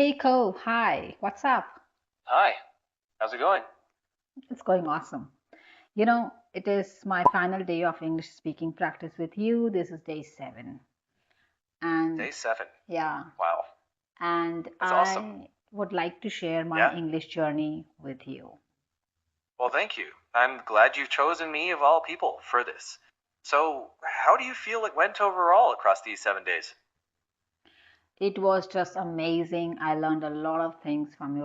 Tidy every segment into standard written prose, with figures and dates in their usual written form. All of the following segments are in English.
Hey, Ko. Hi. What's up? Hi, how's it going? It's going awesome. It is my final day of English speaking practice with you. This is day 7. And Day 7. yeah, Wow, and that's awesome. I would like to share my Yeah? English journey with you. Well, thank you. I'm glad you've chosen me of all people for this. So, how do you feel it went overall across these 7 days? It was just amazing. I learned a lot of things from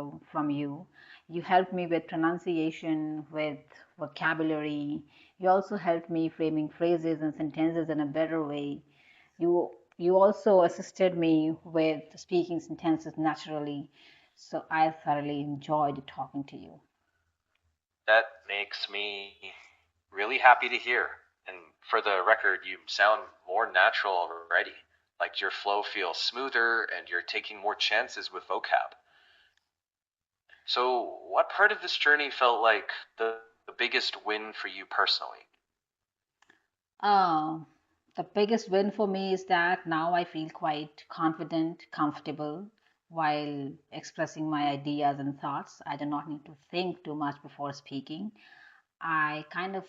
you. You helped me with pronunciation, with vocabulary. You also helped me framing phrases and sentences in a better way. You also assisted me with speaking sentences naturally. So I thoroughly enjoyed talking to you. That makes me really happy to hear. And for the record, you sound more natural already. Like your flow feels smoother and you're taking more chances with vocab. So, what part of this journey felt like the biggest win for you personally? Uh, the biggest win for me is that now I feel quite confident, comfortable while expressing my ideas and thoughts. I do not need to think too much before speaking. I kind of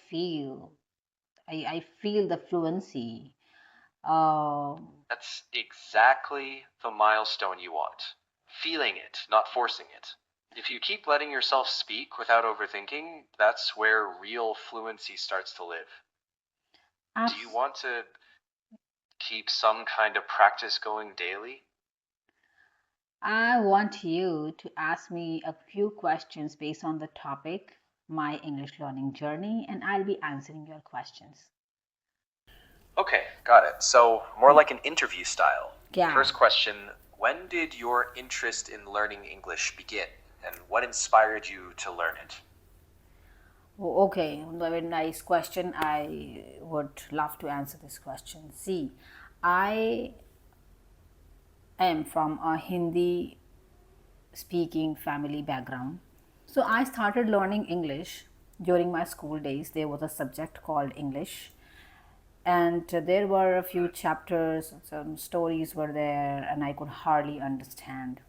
I feel the fluency. Uh, That's exactly the milestone you want. Feeling it, not forcing it. If you keep letting yourself speak without overthinking, that's where real fluency starts to live. Do you abs- want to keep some kind of practice going daily? I want you to ask me a few questions based on the topic, my English learning journey, and I'll be answering your questions. Okay, got it. So, more like an interview style. Yeah. First question: when did your interest in learning English begin? And what inspired you to learn it? Okay, very nice question. I would love to answer this question. See, I am from a Hindi speaking family background. So I started learning English during my school days. There was a subject called English, and there were a few chapters, some stories were there, and I could hardly understand.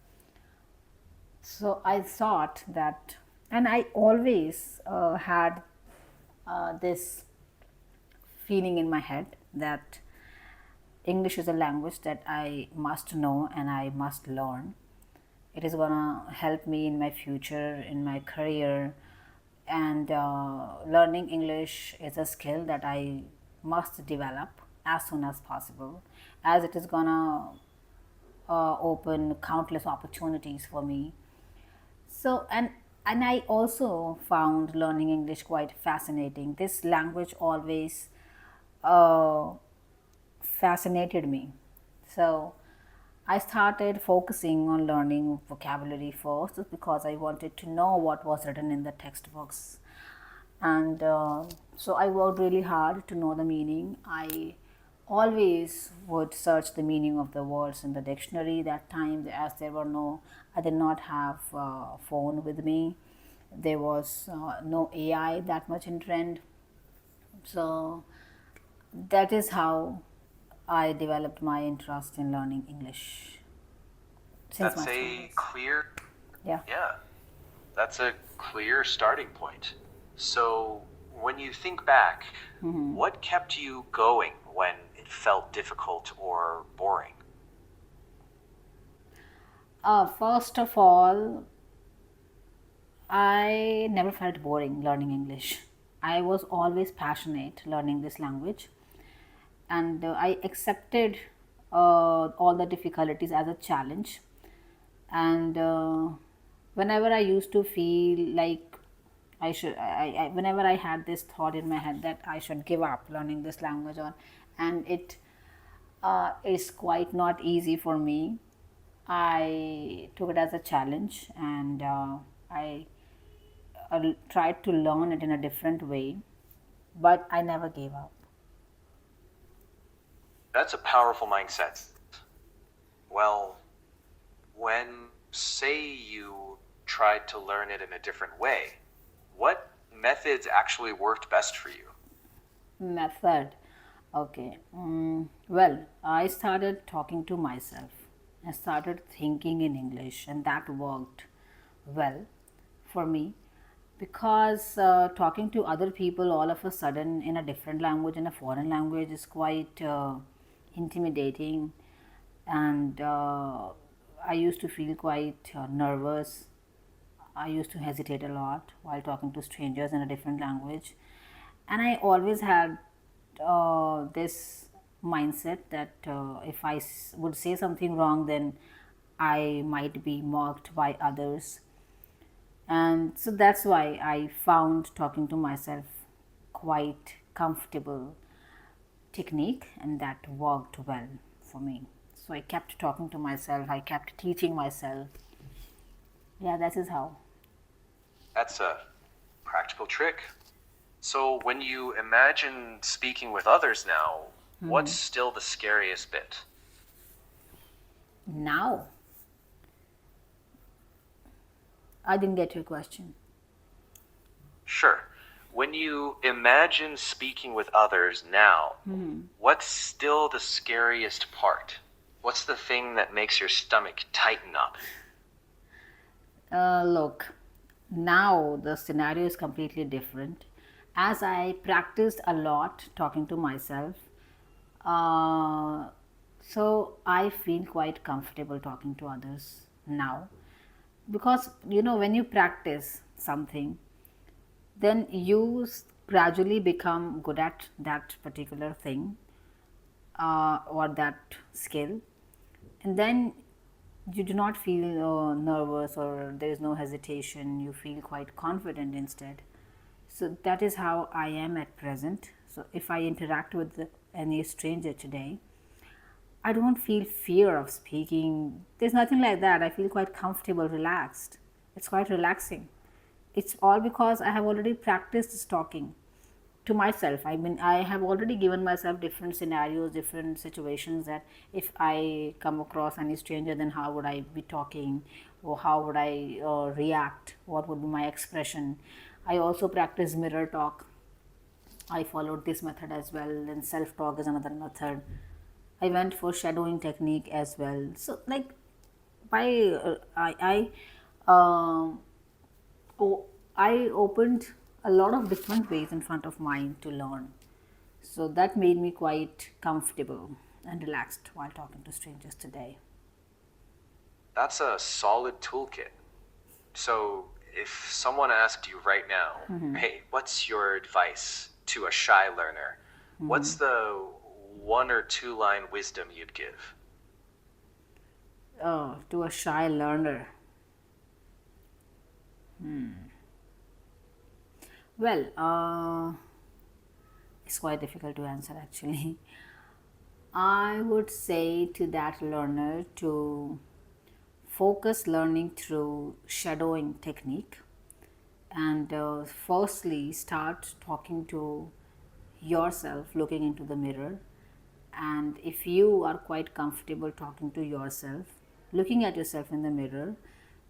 So I thought that, and I always had this feeling in my head that English is a language that I must know and I must learn. It is gonna help me in my future, in my career, and learning English is a skill that I must develop as soon as possible, as it is gonna open countless opportunities for me. So and I also found learning English quite fascinating. This language always uh, fascinated me. So I started focusing on learning vocabulary first because I wanted to know what was written in the textbooks. And so I worked really hard to know the meaning. I always would search the meaning of the words in the dictionary that time, as there were no, I did not have a phone with me. There was no AI that much in trend. So that is how I developed my interest in learning English since That's my school a days. clear, Yeah. yeah, that's a clear starting point. So, when you think back, what kept you going when it felt difficult or boring? First of all, I never felt boring learning English. I was always passionate learning this language, and I accepted all the difficulties as a challenge. And whenever I used to feel like whenever I had this thought in my head that I should give up learning this language on, and it is quite not easy for me. I took it as a challenge, and I tried to learn it in a different way, but I never gave up. That's a powerful mindset. Well, when, say, you tried to learn it in a different way, what methods actually worked best for you? Method. Okay. Well, I started talking to myself. I started thinking in English, and that worked well for me because talking to other people all of a sudden in a different language, in a foreign language, is quite intimidating, and I used to feel quite nervous. I used to hesitate a lot while talking to strangers in a different language, and I always had this mindset that if I would say something wrong, then I might be mocked by others, and so that's why I found talking to myself quite comfortable technique, and that worked well for me. So I kept talking to myself, I kept teaching myself. Yeah, that is how. That's a practical trick. So, when you imagine speaking with others now, what's still the scariest bit? Now, I didn't get your question. Sure. When you imagine speaking with others now, what's still the scariest part? What's the thing that makes your stomach tighten up? Look, now the scenario is completely different. As I practiced a lot talking to myself, uh, so I feel quite comfortable talking to others now, because when you practice something, then you gradually become good at that particular thing, or that skill, and then you do not feel nervous, or there is no hesitation. You feel quite confident instead. So that is how I am at present. So if I interact with any stranger today, I don't feel fear of speaking. There's nothing like that. I feel quite comfortable, relaxed. It's quite relaxing. It's all because I have already practiced talking to myself. I mean, I have already given myself different scenarios, different situations, that if I come across any stranger, then how would I be talking, or how would I react, what would be my expression. I also practice mirror talk. I followed this method as well, and self talk is another method. I went for shadowing technique as well. So like, by um, oh, I opened a lot of different ways in front of mine to learn. So that made me quite comfortable and relaxed while talking to strangers today. That's a solid toolkit. So, if someone asked you right now, hey, what's your advice to a shy learner? What's the one or two line wisdom you'd give? To a shy learner. Well, it's quite difficult to answer actually. I would say to that learner to focus learning through shadowing technique, and firstly start talking to yourself, looking into the mirror. And if you are quite comfortable talking to yourself, looking at yourself in the mirror,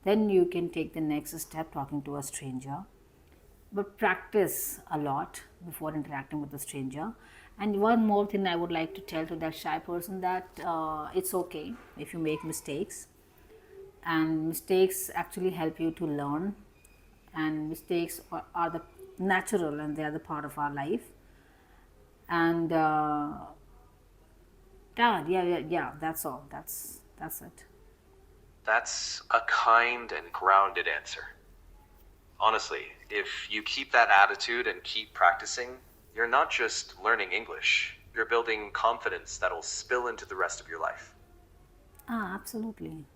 then you can take the next step, talking to a stranger. But practice a lot before interacting with a stranger. And one more thing I would like to tell to that shy person, that it's okay if you make mistakes, and mistakes actually help you to learn, and mistakes are the natural, and they are the part of our life. And yeah, that's all. That's it. That's a kind and grounded answer. Honestly, if you keep that attitude and keep practicing, you're not just learning English, you're building confidence that'll spill into the rest of your life. Absolutely.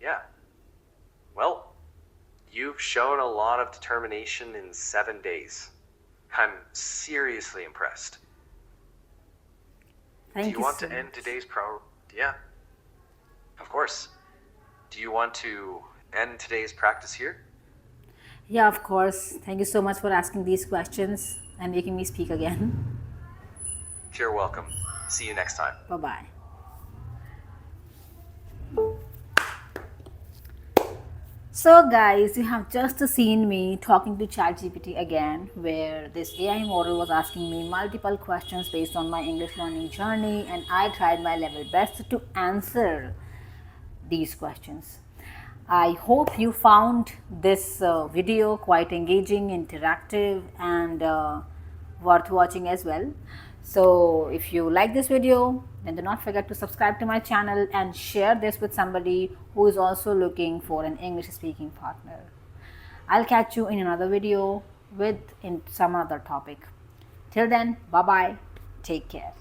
Yeah. Well, you've shown a lot of determination in 7 days. I'm seriously impressed. Thank Do you you want so to end much. today's Yeah, of course. Do you want to end today's practice here? Yeah, of course. Thank you so much for asking these questions and making me speak again. You're welcome. See you next time. Bye bye. So, guys, you have just seen me talking to ChatGPT again, where this AI model was asking me multiple questions based on my English learning journey, and I tried my level best to answer. these questions. I hope you found this video quite engaging, interactive, and worth watching as well. So if you like this video, then do not forget to subscribe to my channel and share this with somebody who is also looking for an English speaking partner. I'll catch you in another video with in some other topic. Till then, bye bye. Take care.